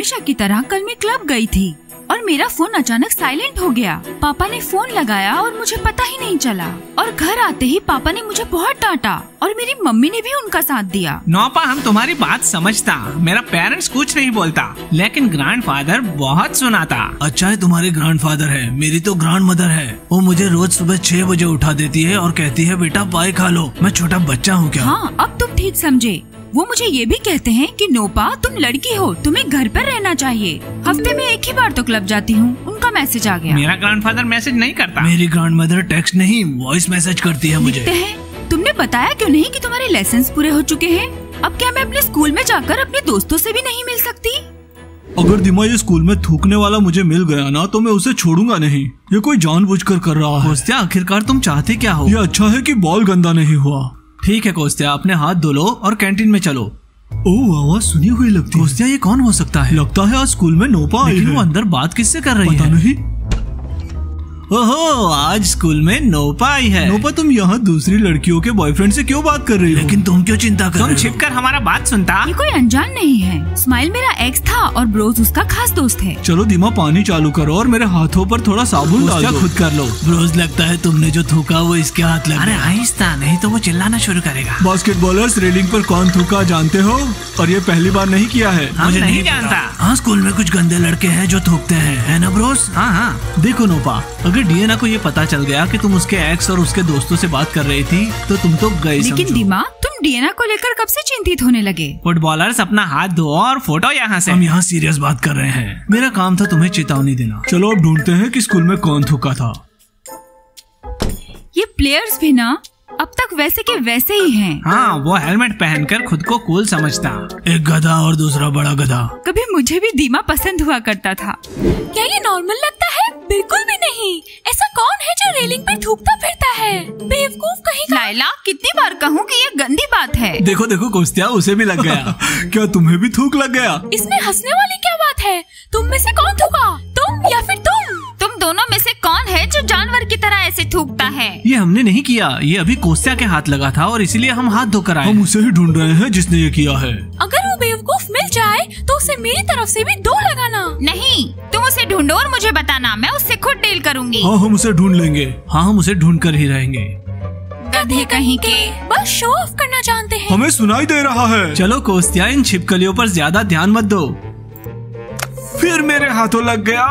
हमेशा की तरह कल मैं क्लब गई थी और मेरा फोन अचानक साइलेंट हो गया। पापा ने फोन लगाया और मुझे पता ही नहीं चला और घर आते ही पापा ने मुझे बहुत डांटा और मेरी मम्मी ने भी उनका साथ दिया। नौपा, हम तुम्हारी बात समझता। मेरा पेरेंट्स कुछ नहीं बोलता, लेकिन ग्रैंडफादर बहुत सुनाता। अच्छा है तुम्हारे ग्रैंडफादर है, मेरी तो ग्रैंड मदर है। वो मुझे रोज सुबह 6 बजे उठा देती है और कहती है बेटा पाई खा लो। मैं छोटा बच्चा हूँ क्या? हाँ, अब तुम ठीक समझे। वो मुझे ये भी कहते हैं कि नोपा तुम लड़की हो, तुम्हें घर पर रहना चाहिए। हफ्ते में एक ही बार तो क्लब जाती हूँ। उनका मैसेज आ गया। मेरा ग्रैंडफादर मैसेज नहीं करता। मेरी ग्रैंड मदर टेक्स्ट नहीं वॉइस मैसेज करती है मुझे। तुमने बताया क्यों नहीं कि तुम्हारे लेसन पूरे हो चुके हैं? अब क्या मैं अपने स्कूल में जाकर अपने दोस्तों से भी नहीं मिल सकती? अगर दिमा ये स्कूल में थूकने वाला मुझे मिल गया ना तो मैं उसे छोड़ूंगा नहीं। ये कोई जानबूझकर कर रहा है। कोस्तिया, आखिरकार तुम चाहते क्या हो? ये अच्छा है कि बॉल गंदा नहीं हुआ। ठीक है कोस्तिया, अपने हाथ धो लो और कैंटीन में चलो। ओह, आवाज सुनी हुई लगती है। कोस्तिया, ये कौन हो सकता है? लगता है आज स्कूल में नोपा आई है। वो अंदर बात किससे कर रही है? पता नहीं। ओहो, आज स्कूल में नोपा आई है। नोपा, तुम यहाँ दूसरी लड़कियों के बॉयफ्रेंड से क्यों बात कर रही हो? लेकिन तुम क्यों चिंता कर रहे हो? तुम छिपकर हमारा बात सुनता। ये कोई अनजान नहीं है। स्माइल मेरा एक्स था और ब्रोज उसका खास दोस्त है। चलो दिमा, पानी चालू करो और मेरे हाथों पर थोड़ा साबुन डाल दो। खुद कर लो। ब्रोज, लगता है तुमने जो थूका वो इसके हाथ लगा। अरे आहिस्ता, नहीं तो वो चिल्लाना शुरू करेगा। बास्केटबॉलर्स, रेलिंग पर कौन थूका जानते हो? और ये पहली बार नहीं किया है। मुझे नहीं जानता। हाँ, स्कूल में कुछ गंदे लड़के हैं जो थूकते हैं, है ना ब्रोज? हाँ। देखो नोपा, अगर डिएना को ये पता चल गया कि तुम उसके एक्स और उसके दोस्तों से बात कर रही थी तो तुम तो गई। लेकिन दिमा, तुम डिएना को लेकर कब से चिंतित होने लगे? फुटबॉलर्स, अपना हाथ धो और फोटो यहाँ से। हम यहाँ सीरियस बात कर रहे हैं। मेरा काम था तुम्हें चेतावनी देना। चलो अब ढूंढते हैं कि स्कूल में कौन थूका था। ये प्लेयर्स भी ना अब तक वैसे के वैसे ही हैं। हाँ, वो हेलमेट पहनकर खुद को कूल समझता। एक गधा और दूसरा बड़ा गधा। कभी मुझे भी दीमा पसंद हुआ करता था। क्या ये नॉर्मल लगता है? बिल्कुल भी नहीं। ऐसा कौन है जो रेलिंग पर थूकता फिरता है? बेवकूफ कहीं का। लाइला, कितनी बार कहूँ कि ये गंदी बात है। देखो देखो कोस्तिया, उसे भी लग गया। क्या तुम्हें भी थूक लग गया? इसमें हंसने वाली क्या बात है? तुम में से कौन थूका? तुम या फिर तुम? तुम दोनों में से कौन है जो जानवर की तरह ऐसे थूकता है? ये हमने नहीं किया, ये अभी कोस्तिया के हाथ लगा था और इसीलिए हम हाथ धोकर आए। हम उसे ही ढूंढ रहे हैं जिसने ये किया है। अगर वो बेवकूफ मिल जाए तो उसे मेरी तरफ से भी 2 लगाना। नहीं, तुम उसे ढूंढो और मुझे बताना, मैं उससे खुद डील करूंगी। हाँ, हम उसे ढूंढ लेंगे। हाँ, हम उसे ढूंढ कर ही रहेंगे। गधे कहीं के। बस शो ऑफ करना जानते हैं। हमें सुनाई दे रहा है। चलो कोस्तिया, इन छिपकलियों पर ज्यादा ध्यान मत दो। फिर मेरे हाथों लग गया।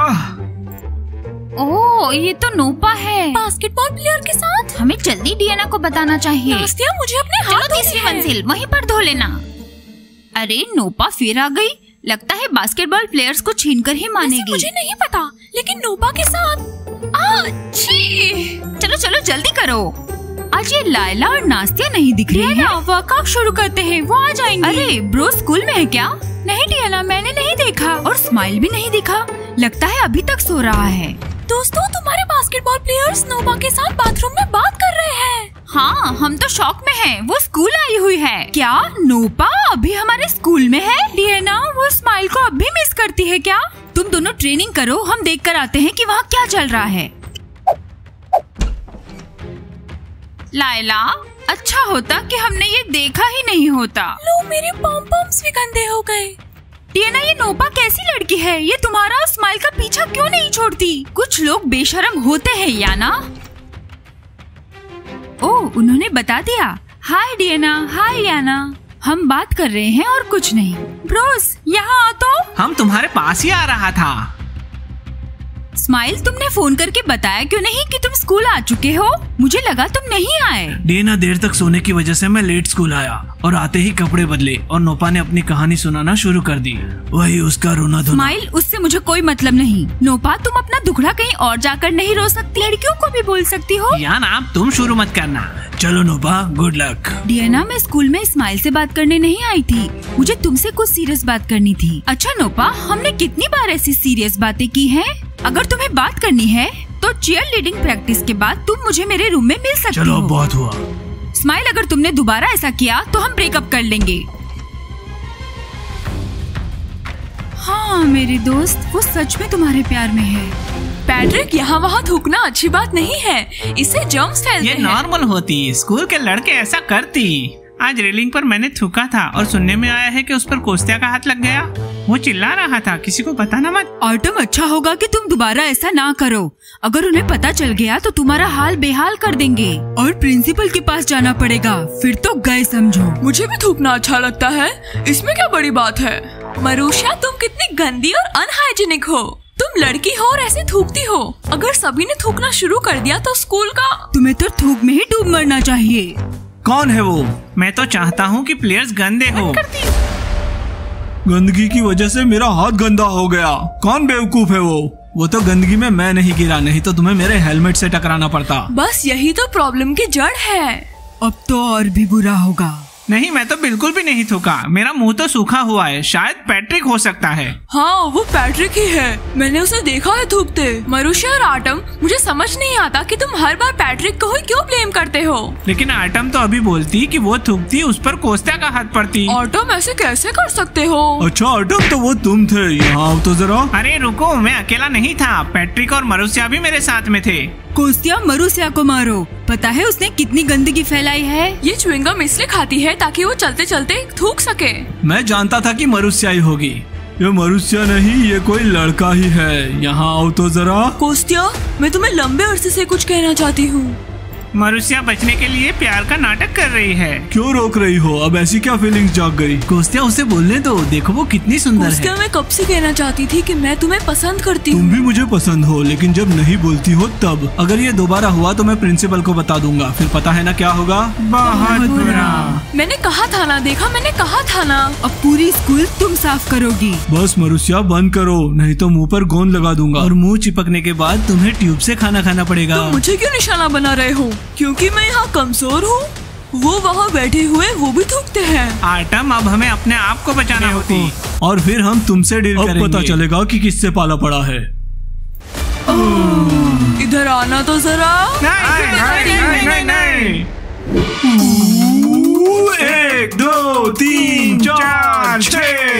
ओह, ये तो नोपा है, बास्केटबॉल प्लेयर के साथ। हमें जल्दी डिएना को बताना चाहिए। नास्तिया, मुझे अपने हाथ चलो तीसरी मंजिल वहीं पर धो लेना। अरे नोपा फिर आ गई। लगता है बास्केटबॉल प्लेयर्स को छीनकर ही मानेगी। मुझे नहीं पता, लेकिन नोपा के साथ। चलो चलो जल्दी करो। आज ये लाइला और नास्तिया नहीं दिख रही है। वर्कआउट शुरू करते हैं, वो आ जाएंगे। अरे ब्रो स्कूल में है क्या? नहीं डियाना, मैंने नहीं देखा। और स्माइल भी नहीं दिखा। लगता है अभी तक सो रहा है। दोस्तों, तुम्हारे बास्केटबॉल प्लेयर्स नोपा के साथ बाथरूम में बात कर रहे हैं। हाँ, हम तो शॉक में हैं। वो स्कूल आई हुई है। क्या नोपा अभी हमारे स्कूल में है? डियाना, वो स्माइल को अभी मिस करती है क्या? तुम दोनों ट्रेनिंग करो, हम देख कर आते हैं कि वहाँ क्या चल रहा है। लाइला, अच्छा होता कि हमने ये देखा ही नहीं होता। लो, मेरे पॉम-पॉम्स भी गंदे हो गए। डियाना, ये नोपा कैसी लड़की है? ये तुम्हारा और स्माइल का पीछा क्यों नहीं छोड़ती? कुछ लोग बेशर्म होते हैं याना। ओह, उन्होंने बता दिया। हाय डियाना, हाय याना। हम बात कर रहे हैं और कुछ नहीं। ब्रोस, यहाँ आओ तो। हम तुम्हारे पास ही आ रहा था। स्माइल, तुमने फोन करके बताया क्यों नहीं कि तुम स्कूल आ चुके हो? मुझे लगा तुम नहीं आए। डियाना, देर तक सोने की वजह से मैं लेट स्कूल आया और आते ही कपड़े बदले और नोपा ने अपनी कहानी सुनाना शुरू कर दी। वही उसका रोना धोना। स्माइल, उससे मुझे कोई मतलब नहीं। नोपा, तुम अपना दुखड़ा कहीं और जाकर नहीं रो सकती? लड़कियों को भी बोल सकती हो। याना, तुम शुरू मत करना। चलो नोपा, गुड लक। डियाना, मैं स्कूल में स्माइल से बात करने नहीं आई थी। मुझे तुमसे कुछ सीरियस बात करनी थी। अच्छा नोपा, हमने कितनी बार ऐसी सीरियस बातें की हैं? अगर तुम्हें बात करनी है तो चीयर लीडिंग प्रैक्टिस के बाद तुम मुझे मेरे रूम में मिल सकती हो। चलो, बहुत हुआ। स्माइल, अगर तुमने दोबारा ऐसा किया तो हम ब्रेकअप कर लेंगे। हाँ मेरे दोस्त, वो सच में तुम्हारे प्यार में है। पैट्रिक, यहाँ वहाँ थूकना अच्छी बात नहीं है। इससे जर्म्स फैलते हैं। ये नॉर्मल होती, स्कूल के लड़के ऐसा करती। आज रेलिंग पर मैंने थूका था और सुनने में आया है कि उस पर कोस्तिया का हाथ लग गया। वो चिल्ला रहा था, किसी को बताना मत। ऑटम, अच्छा होगा कि तुम दोबारा ऐसा ना करो। अगर उन्हें पता चल गया तो तुम्हारा हाल बेहाल कर देंगे और प्रिंसिपल के पास जाना पड़ेगा। फिर तो गए समझो। मुझे भी थूकना अच्छा लगता है, इसमें क्या बड़ी बात है। मरुषा, तुम कितनी गंदी और अनहाइजीनिक हो। तुम लड़की हो और ऐसे थूकती हो। अगर सभी ने थूकना शुरू कर दिया तो स्कूल का। तुम्हें तो थूक में ही डूब मरना चाहिए। कौन है वो? मैं तो चाहता हूँ कि प्लेयर्स गंदे हो। गंदगी की वजह से मेरा हाथ गंदा हो गया। कौन बेवकूफ है वो तो गंदगी में मैं नहीं गिरा, नहीं तो तुम्हें मेरे हेलमेट से टकराना पड़ता। बस यही तो प्रॉब्लम की जड़ है। अब तो और भी बुरा होगा। नहीं, मैं तो बिल्कुल भी नहीं थूका। मेरा मुंह तो सूखा हुआ है। शायद पैट्रिक हो सकता है। हाँ, वो पैट्रिक ही है। मैंने उसे देखा है थूकते। मरुषा और आटम, मुझे समझ नहीं आता कि तुम हर बार पैट्रिक को ही क्यों ब्लेम करते हो। लेकिन आटम तो अभी बोलती कि वो थूकती, उस पर कोस्तिया का हाथ पड़ती। आटम, ऐसे कैसे कर सकते हो? अच्छा आटम, तो वो तुम थे। यहाँ आओ तो जरा। अरे रुको, मैं अकेला नहीं था। पैट्रिक और मरुसिया भी मेरे साथ में थे। कोस्तिया, मरुसिया को मारो। पता है उसने कितनी गंदगी फैलाई है। ये च्युइंगम इसलिए खाती है ताकि वो चलते चलते थूक सके। मैं जानता था कि मरुसिया ही होगी। ये मरुसिया नहीं, ये कोई लड़का ही है। यहाँ आओ तो जरा। कोस्तिया, मैं तुम्हें लंबे अरसे से कुछ कहना चाहती हूँ। मरुसिया बचने के लिए प्यार का नाटक कर रही है। क्यों रोक रही हो? अब ऐसी क्या फीलिंग्स जाग गई? कोस्तिया, उसे बोलने दो। देखो वो कितनी सुंदर कोस्तिया, है। मैं कब से कहना चाहती थी कि मैं तुम्हें पसंद करती तुम हूँ। भी मुझे पसंद हो, लेकिन जब नहीं बोलती हो तब। अगर ये दोबारा हुआ तो मैं प्रिंसिपल को बता दूंगा। फिर पता है ना क्या होगा। बहुत बुरा। मैंने कहा था ना, देखा, मैंने कहा था ना। अब पूरी स्कूल तुम साफ करोगी। बस मरुसिया, बंद करो, नहीं तो मुंह पर गोंद लगा दूंगा। और मुंह चिपकने के बाद तुम्हें ट्यूब से खाना खाना पड़ेगा। तुम मुझे क्यों निशाना बना रहे हो? क्योंकि मैं यहाँ कमजोर हूँ। वो वहाँ बैठे हुए वो भी थूकते हैं। आटम, अब हमें अपने आप को बचाना होती। और फिर हम तुमसे डील करेंगे। अब पता चलेगा कि किससे पाला पड़ा है। इधर आना तो जरा। नहीं। 1 2 3 4 6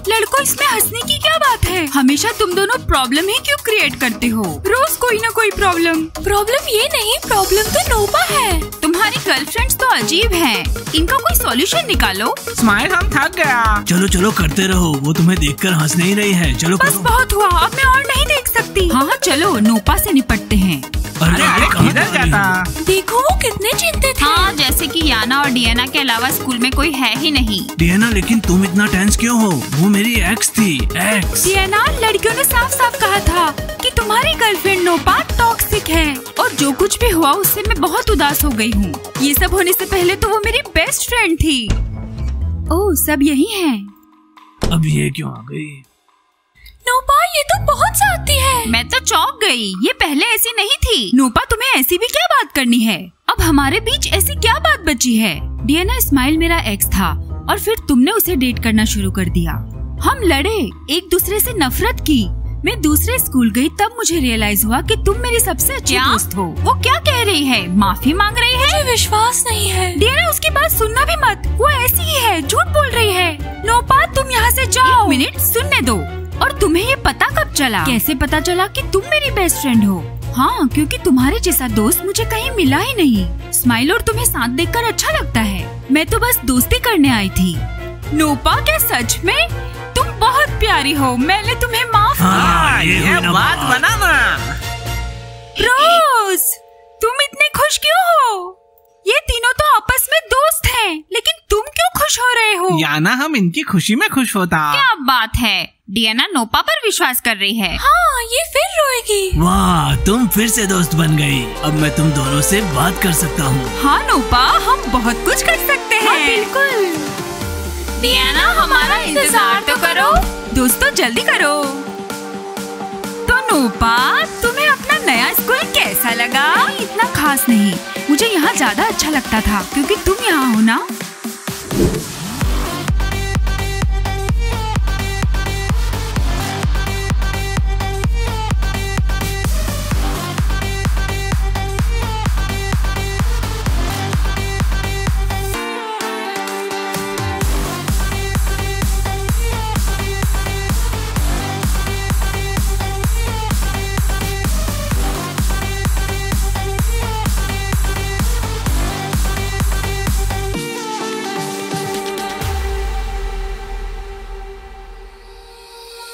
लड़कों, इसमें हंसने की क्या बात है? हमेशा तुम दोनों प्रॉब्लम ही क्यों क्रिएट करते हो? रोज कोई ना कोई प्रॉब्लम। प्रॉब्लम ये नहीं, प्रॉब्लम तो नोबा है। तुम्हारी गर्लफ्रेंड्स तो अजीब हैं। इनका कोई सॉल्यूशन निकालो। स्माइल, हम थक गया। चलो चलो करते रहो। वो तुम्हें देखकर हंस नहीं रही है। चलो बस करो। बहुत हुआ, अब मैं और नहीं देख सकती। हाँ, चलो नोपा से निपटते हैं। अरे कहाँ किधर जा रही हो? जाता? देखो वो कितने चिंतित हैं। हाँ, जैसे कि याना और डियाना के अलावा स्कूल में कोई है ही नहीं। डियाना, लेकिन तुम इतना टेंस क्यों हो? वो मेरी एक्स थी। एक्स। डियाना, लड़कियों ने साफ साफ कहा था कि तुम्हारी गर्लफ्रेंड नोपा टॉक्सिक है और जो कुछ भी हुआ उससे मैं बहुत उदास हो गई हूँ। ये सब होने से पहले तो वो मेरी बेस्ट फ्रेंड थी। ओह, सब यही हैं। अब ये क्यों आ गई? नोपा, ये तो बहुत जाती है। मैं तो चौंक गई। ये पहले ऐसी नहीं थी। नोपा, तुम्हें ऐसी भी क्या बात करनी है? अब हमारे बीच ऐसी क्या बात बची है? डियाना, स्माइल मेरा एक्स था और फिर तुमने उसे डेट करना शुरू कर दिया। हम लड़े, एक दूसरे से नफरत की। मैं दूसरे स्कूल गई तब मुझे रियलाइज हुआ कि तुम मेरी सबसे अच्छी दोस्त हो। वो क्या कह रही है? माफी मांग रही है? मुझे विश्वास नहीं है। डियाना, उसकी बात सुनना भी मत। वो ऐसी ही है, झूठ बोल रही है। नोपा, तुम यहाँ से जाओ। 1 मिनट सुनने दो। और तुम्हें ये पता कब चला? कैसे पता चला कि तुम मेरी बेस्ट फ्रेंड हो? हाँ, क्योंकि तुम्हारे जैसा दोस्त मुझे कहीं मिला ही नहीं। स्माइल और तुम्हें साथ देखकर अच्छा लगता है। मैं तो बस दोस्ती करने आई थी। नोपा, क्या सच में? तुम बहुत प्यारी हो। मैंने तुम्हें माफ हाँ, ये बात बना ना। रोज, तुम इतने खुश क्यों हो? ये तीनों तो आपस में दोस्त हैं, लेकिन तुम क्यों खुश हो रहे हो? याना, हम इनकी खुशी में खुश होता। क्या बात है? डियाना नोपा पर विश्वास कर रही है। हाँ, ये फिर रोएगी। वाह, तुम फिर से दोस्त बन गई। अब मैं तुम दोनों से बात कर सकता हूँ। हाँ नोपा, हम बहुत कुछ कर सकते हैं। हाँ, बिल्कुल। डियाना, हमारा इंतजार तो करो। दोस्तों, जल्दी करो। तो नोपा, तुम्हें अपना नया स्कूल कैसा लगा? इतना खास नहीं। मुझे यहाँ ज्यादा अच्छा लगता था क्योंकि तुम यहाँ हो ना।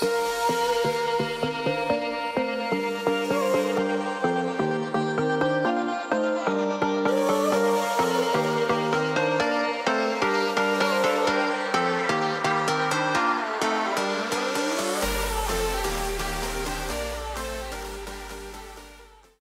है।